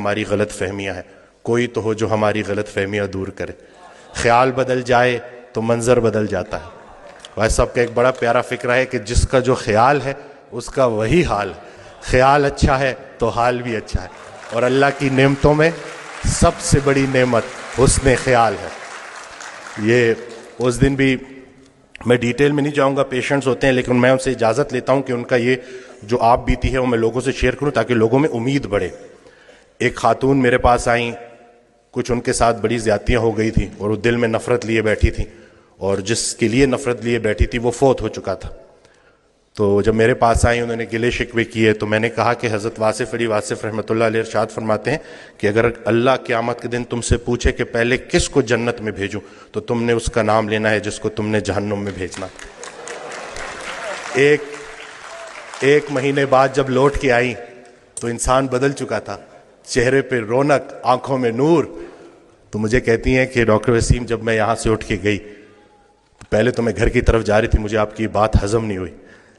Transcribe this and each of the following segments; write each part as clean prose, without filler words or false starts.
ہماری غلط فہمیاں ہیں، کوئی تو ہو جو ہماری غلط فہمیاں دور کرے۔ خیال بدل جائے تو منظر بدل جاتا ہے۔ بھائی صاحب کا ایک بڑا پیارا فکرہ ہے کہ جس کا جو خیال ہے اس کا وہی حال ہے۔ خیال اچھا ہے تو حال بھی اچھا ہے، اور اللہ کی نعمتوں میں سب سے بڑی نعمت حسن خیال ہے۔ یہ اس دن بھی میں ڈیٹیل میں نہیں جاؤں گا، پیشنٹس ہوتے ہیں، لیکن میں ان سے اجازت لیتا ہوں کہ ان کا یہ جو آپ بیتی ہے وہ میں لوگوں سے شیئر کروں تاکہ لوگوں میں امید بڑھے۔ ایک خاتون میرے پاس آئیں، کچھ ان کے ساتھ بڑی زیادتیاں ہو گئی تھیں اور وہ دل میں نفرت لیے بیٹھی تھیں، اور جس کے لیے نفرت لیے بیٹھی تھی وہ فوت ہو چکا تھا۔ تو جب میرے پاس آئیں انہوں نے گلے شکوے کیے، تو میں نے کہا کہ حضرت واصف علی واصف رحمۃ اللہ علیہ ارشاد فرماتے ہیں کہ اگر اللہ قیامت کے دن تم سے پوچھے کہ پہلے کس کو جنت میں بھیجوں تو تم نے اس کا نام لینا ہے جس کو تم نے جہنم میں بھیجنا۔ ایک مہینے بعد جب لوٹ کے آئیں تو انسان بدل چکا تھا، چہرے پہ رونق، آنکھوں میں نور۔ تو مجھے کہتی ہیں کہ ڈاکٹر وسیم جب میں یہاں سے اٹھ کے گئی، پہلے تو میں گھر کی طرف جا رہی تھی، مجھے آپ کی بات ہضم نہیں ہوئی،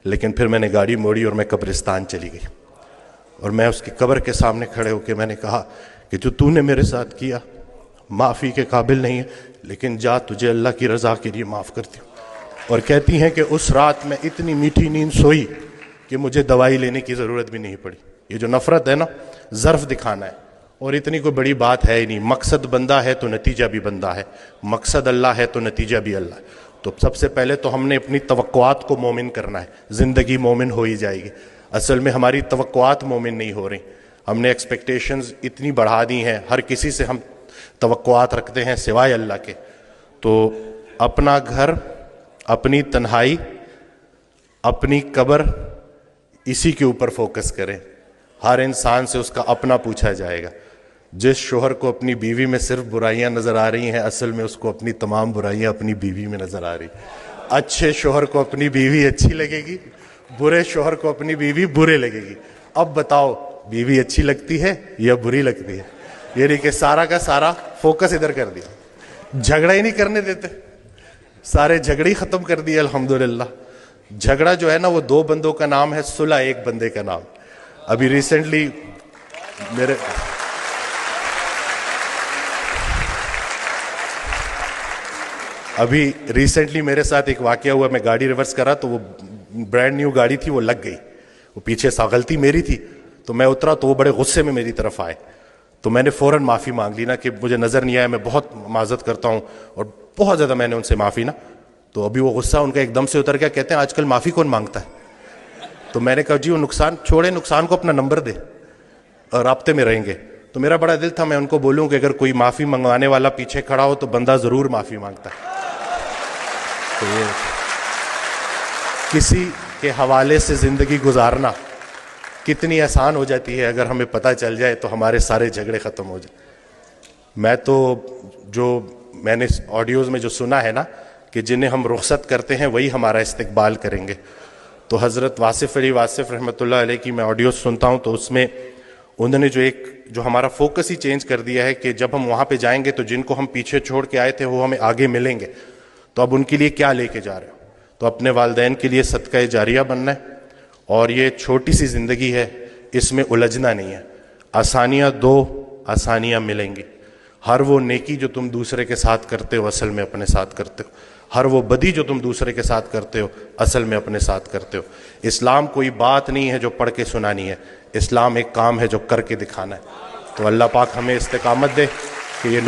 لیکن پھر میں نے گاڑی موڑی اور میں قبرستان چلی گئی، اور میں اس کی قبر کے سامنے کھڑے ہو کے میں نے کہا کہ جو تو نے میرے ساتھ کیا معافی کے قابل نہیں ہے، لیکن جا تجھے اللہ کی رضا کے لیے معاف کرتی ہوں۔ اور کہتی ہیں کہ اس رات میں اتنی میٹھی نیند سوئی کہ مجھے دوائی لینے کی ضرورت بھی نہیں پڑی۔ یہ جو نفرت ہے نا، ظرف دکھانا ہے، اور اتنی کوئی بڑی بات ہے ہی نہیں۔ مقصد بندہ ہے تو نتیجہ بھی بندہ ہے، مقصد اللہ ہے تو نتیجہ بھی اللہ ہے۔ تو سب سے پہلے تو ہم نے اپنی توقعات کو مومن کرنا ہے، زندگی مومن ہو ہی جائے گی۔ اصل میں ہماری توقعات مومن نہیں ہو رہی، ہم نے ایکسپیکٹیشنز اتنی بڑھا دی ہیں، ہر کسی سے ہم توقعات رکھتے ہیں سوائے اللہ کے۔ تو اپنا گھر، اپنی تنہائی، اپنی قبر، اسی کے اوپر فوکس کریں۔ ہر انسان سے اس کا اپنا پوچھا جائے گا۔ جس شوہر کو اپنی بیوی میں صرف برائیاں نظر آ رہی ہیں، اصل میں اس کو اپنی تمام برائیاں اپنی بیوی میں نظر آ رہی ہیں۔ اچھے شوہر کو اپنی بیوی اچھی لگے گی، برے شوہر کو اپنی بیوی برے لگے گی۔ اب بتاؤ بیوی اچھی لگتی ہے یا بری لگتی ہے؟ یہ نہیں کہ سارا کا سارا فوکس ادھر کر دیا، جھگڑا ہی نہیں کرنے دیتے، سارے جھگڑے ہی ختم کر دیے الحمدللہ۔ جھگڑا جو ہے نا وہ دو بندوں کا نام ہے، صلح ایک بندے کا نام۔ ابھی ریسنٹلی میرے ساتھ ایک واقعہ ہوا، میں گاڑی ریورس کرا تو وہ برانڈ نیو گاڑی تھی، وہ لگ گئی، وہ پیچھے سا غلطی میری تھی، تو میں اترا تو وہ بڑے غصے میں میری طرف آئے، تو میں نے فوراً معافی مانگ لی نا کہ مجھے نظر نہیں آیا، میں بہت معذرت کرتا ہوں، اور بہت زیادہ میں نے ان سے معافی نا۔ تو ابھی وہ غصہ ان کا ایک دم سے اتر گیا، کہتے ہیں آج کل معافی کون مانگتا ہے؟ تو میں نے کہا جی وہ نقصان چھوڑے، نقصان کو اپنا نمبر دے اور رابطے میں رہیں گے۔ تو میرا بڑا دل تھا میں ان کو بولوں کہ اگر کوئی معافی منگوانے والا پیچھے کھڑا ہو تو بندہ ضرور معافی مانگتا ہے۔ تو یہ کسی کے حوالے سے زندگی گزارنا کتنی آسان ہو جاتی ہے، اگر ہمیں پتہ چل جائے تو ہمارے سارے جھگڑے ختم ہو جائیں۔ میں تو جو میں نے آڈیوز میں جو سنا ہے نا کہ جنہیں ہم رخصت کرتے ہیں وہی ہمارا استقبال کریں گے، تو حضرت واصف علی واصف رحمۃ اللہ علیہ کی میں آڈیوز سنتا ہوں تو اس میں انہوں نے جو ہمارا فوکس ہی چینج کر دیا ہے کہ جب ہم وہاں پہ جائیں گے تو جن کو ہم پیچھے چھوڑ کے آئے تھے وہ ہمیں آگے ملیں گے، تو اب ان کے لیے کیا لے کے جا رہے ہو؟ تو اپنے والدین کے لیے صدقہ جاریہ بننا ہے، اور یہ چھوٹی سی زندگی ہے، اس میں الجھنا نہیں ہے۔ آسانیاں دو، آسانیاں ملیں گی۔ ہر وہ نیکی جو تم دوسرے کے ساتھ کرتے ہو اصل میں اپنے ساتھ کرتے ہو، ہر وہ بدی جو تم دوسرے کے ساتھ کرتے ہو اصل میں اپنے ساتھ کرتے ہو۔ اسلام کوئی بات نہیں ہے جو پڑھ کے سنانی ہے، اسلام ایک کام ہے جو کر کے دکھانا ہے۔ تو اللہ پاک ہمیں استقامت دے کہ یہ